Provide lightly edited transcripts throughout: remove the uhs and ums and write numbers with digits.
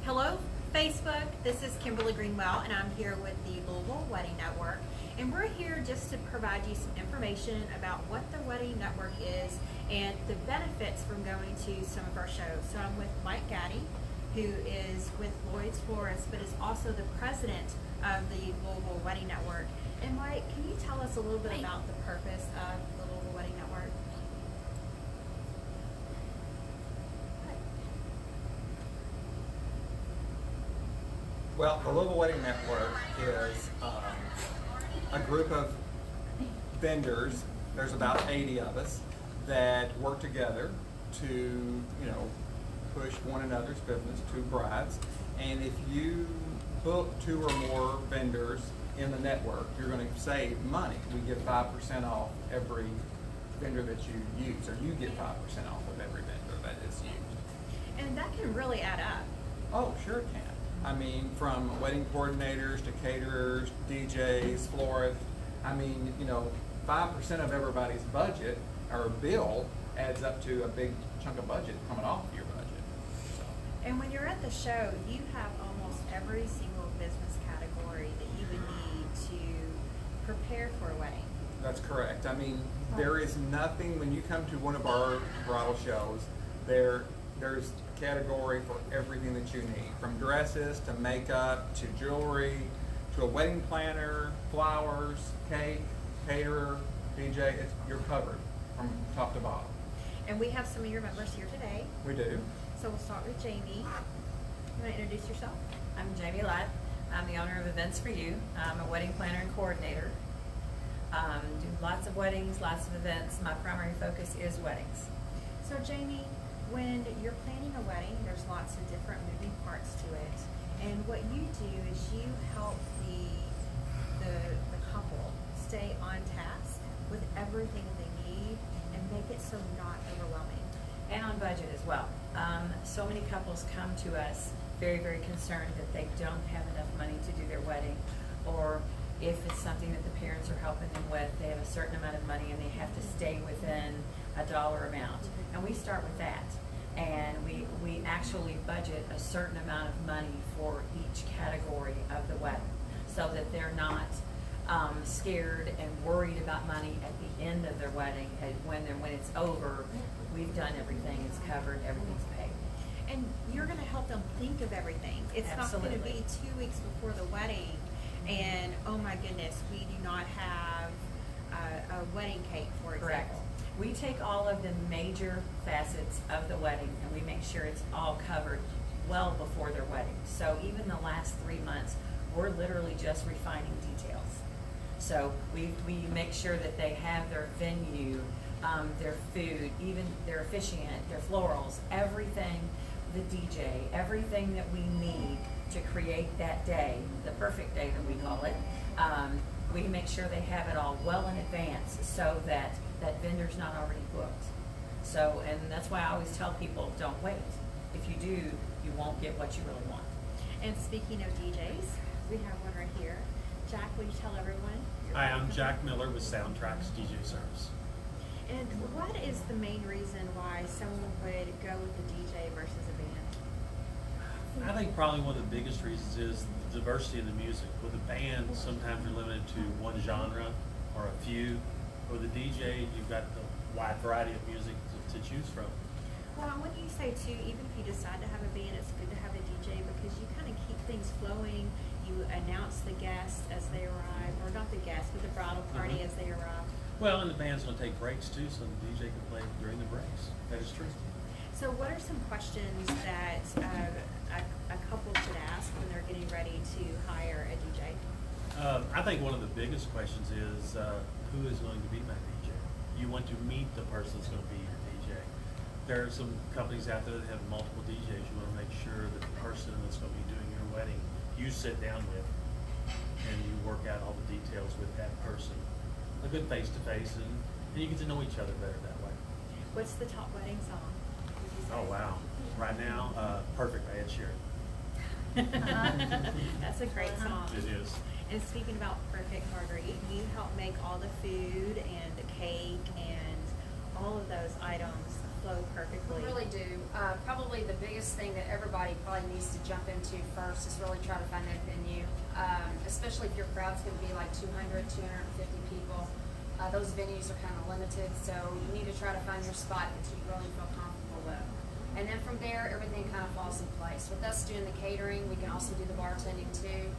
Hello, Facebook. This is Kimberly Greenwell, and I'm here with the Louisville Wedding Network. And we're here just to provide you some information about what the Wedding Network is and the benefits from going to some of our shows. So I'm with Mike Gaddy, who is with Lloyd's Florist, but is also the president of the Louisville Wedding Network. And Mike, can you tell us a little bit about the purpose of the Louisville Wedding Network? Well, the Louisville Wedding Network is a group of vendors. There's about 80 of us that work together to, push one another's business to brides. And if you book 2 or more vendors in the network, you're going to save money. We give 5% off every vendor that you use, or you get 5% off of every vendor that is used. And that can really add up. Oh, sure it can. I mean, from wedding coordinators to caterers, DJs, florists. I mean, 5% of everybody's budget or bill adds up to a big chunk of budget coming off your budget. So. And when you're at the show, you have almost every single business category that you would need to prepare for a wedding. That's correct. I mean, there is nothing, when you come to one of our bridal shows, there's a category for everything that you need, from dresses to makeup to jewelry to a wedding planner, flowers, cake, caterer, DJ. You're covered from top to bottom. And we have some of your members here today. We do. So we'll start with Jamie. You want to introduce yourself? I'm Jamie Lott. I'm the owner of Events for You. I'm a wedding planner and coordinator. Do lots of weddings, lots of events. My primary focus is weddings. So Jamie, when you're planning a wedding, there's lots of different moving parts to it. And what you do is you help the couple stay on task with everything that they need and make it so not overwhelming. And on budget as well. So many couples come to us very, very concerned that they don't have enough money to do their wedding, or if it's something that the parents are helping them with, they have a certain amount of money and they have to stay within a dollar amount. And we start with that. And we actually budget a certain amount of money for each category of the wedding, so that they're not scared and worried about money at the end of their wedding. And when it's over, we've done everything, it's covered, everything's paid. And you're going to help them think of everything. It's Absolutely. not going to be 2 weeks before the wedding and, oh my goodness, we do not have a wedding cake, for example. Correct. We take all of the major facets of the wedding and we make sure it's all covered well before their wedding. So even the last 3 months, we're literally just refining details. So we make sure that they have their venue, their food, even their officiant, their florals, everything, the DJ, everything that we need to create that day, the perfect day that we call it. We make sure they have it all well in advance so that that vendor's not already booked. So, and that's why I always tell people, don't wait. If you do, you won't get what you really want. And speaking of DJs, we have one right here. Jack, will you tell everyone? Hi, I'm Jack Miller with Soundtracks DJ Service. And what is the main reason why someone would go with a DJ versus a band? I think probably one of the biggest reasons is the diversity in the music. With a band, sometimes you're limited to one genre or a few. With a DJ, you've got the wide variety of music to choose from. Well, when you say too, even if you decide to have a band, it's good to have a DJ because you kind of keep things flowing. You announce the guests as they arrive, or not the guests, but the bridal party as they arrive. Well, and the band's going to take breaks too, so the DJ can play during the breaks. That is true. So what are some questions that a couple should ask when they're getting ready to hire a DJ? I think one of the biggest questions is who is going to be my DJ? You want to meet the person that's going to be your DJ. There are some companies out there that have multiple DJs. You want to make sure that the person that's going to be doing your wedding, you sit down with and you work out all the details with that person. A good face-to-face, and you get to know each other better that way. What's the top wedding song? would you say? Oh, wow. Right now, Perfect by Ed Sheeran. That's a great song. It is. And speaking about Perfect, Marguerite, you help make all the food and the cake and all of those items flow perfectly. We really do. Probably the biggest thing that everybody probably needs to jump into first is really try to find that venue, especially if your crowd's going to be like 200, 250 people. Those venues are kind of limited, so you need to try to find your spot that you really feel comfortable with. And then from there, everything kind of falls in place. With us doing the catering, we can also do the bartending too,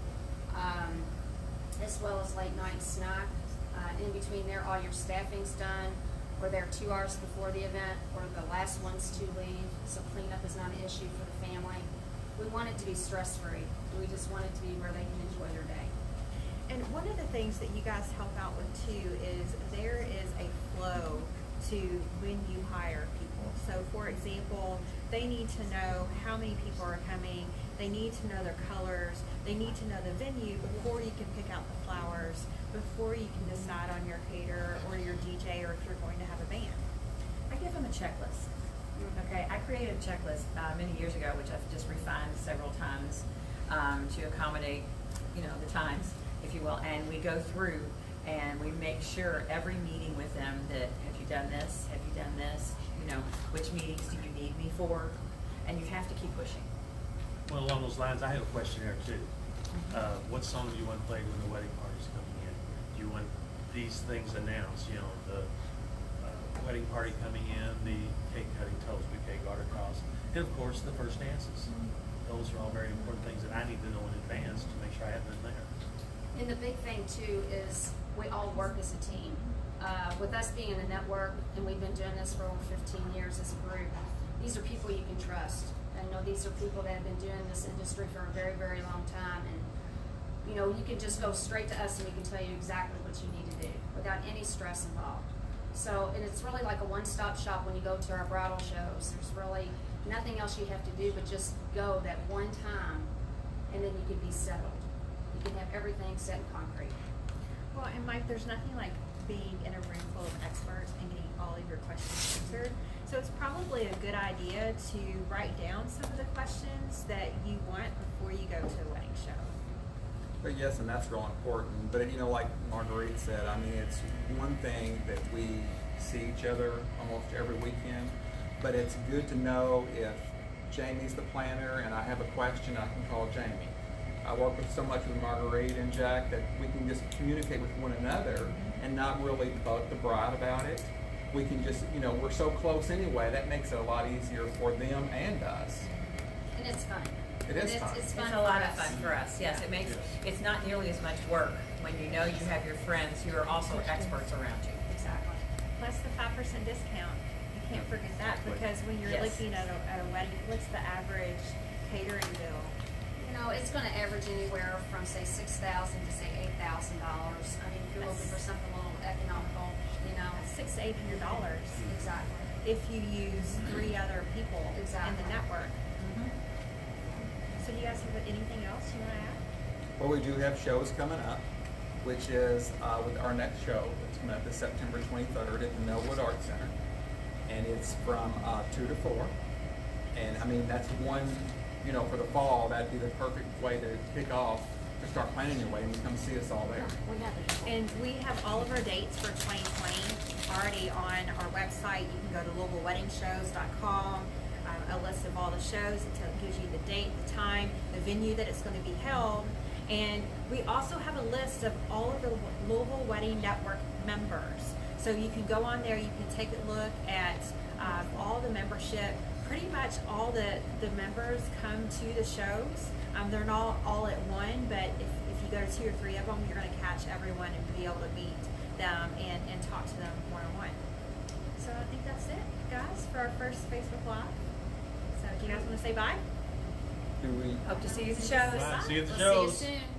as well as late night snack. In between there, all your staffing's done. We're there 2 hours before the event, or the last ones to leave, so cleanup is not an issue for the family. We want it to be stress-free. We just want it to be where they can enjoy their day. And one of the things that you guys help out with too is there is a flow to when you hire people. So for example, they need to know how many people are coming, they need to know their colors, they need to know the venue before you can pick out the flowers, before you can decide on your caterer or your DJ, or if you're going to have a band. I give them a checklist. Okay, I created a checklist many years ago, which I've just refined several times to accommodate, the times, if you will. And we go through and we make sure every meeting with them that, have you done this? Have you done this? Which meetings do you need me for? And you have to keep pushing. Well, along those lines, I have a question there too. What song do you want played when the wedding party's coming in? Do you want these things announced, the wedding party coming in, the cake cutting, toast, bouquet, garter toss, and of course the first dances. Those are all very important things that I need to know in advance to make sure I have them there. And the big thing too is we all work as a team. With us being in a network, and we've been doing this for over 15 years as a group, these are people you can trust. I know these are people that have been doing this industry for a very, very long time, and you can just go straight to us and we can tell you exactly what you need to do without any stress involved. So, and it's really like a one-stop shop when you go to our bridal shows. There's really nothing else you have to do but just go that one time, and then you can be settled. You can have everything set in concrete. Well, and Mike, there's nothing like being in a room full of experts and getting all of your questions answered. So it's probably a good idea to write down some of the questions that you want before you go to a wedding show. But yes, and that's real important. But like Marguerite said, it's one thing that we see each other almost every weekend, but it's good to know if Jamie's the planner and I have a question, I can call Jamie. I work with so much with Marguerite and Jack that we can just communicate with one another and not really bug the bride about it. We can just, we're so close anyway, that makes it a lot easier for them and us. And it's fun. It is fun. It's fun It's a for lot us. of fun for us. Yes, it makes, it's not nearly as much work when you know you have your friends who are also experts around you. Exactly. Plus the 5% discount. You can't forget that, because when you're Yes. looking at a wedding, what's the average catering bill? It's going to average anywhere from say $6,000 to say $8,000. If you're looking for something a little economical, That's $600-800 Exactly. if you use 3 other people in Exactly. the network. So do you guys have anything else you want to add? Well, we do have shows coming up, which is with our next show. It's coming up this September 23rd at the Millwood Arts Center. And it's from 2 to 4. And that's one, for the fall, that'd be the perfect way to kick off, to start planning your wedding, and come see us all there. And we have all of our dates for 2020 already on our website. You can go to LouisvilleWeddingShows.com, a list of all the shows. It gives you the date, the time, the venue that it's going to be held. And we also have a list of all of the Louisville Wedding Network members. So you can go on there, you can take a look at all the membership. Pretty much all the members come to the shows. They're not all at one, but if you go to 2 or 3 of them, you're going to catch everyone and be able to meet them and talk to them one-on-one. So I think that's it, guys, for our first Facebook Live. So do you guys want to say bye? Do we? Hope to see you at the shows. Bye. See you at the We'll shows. see you soon.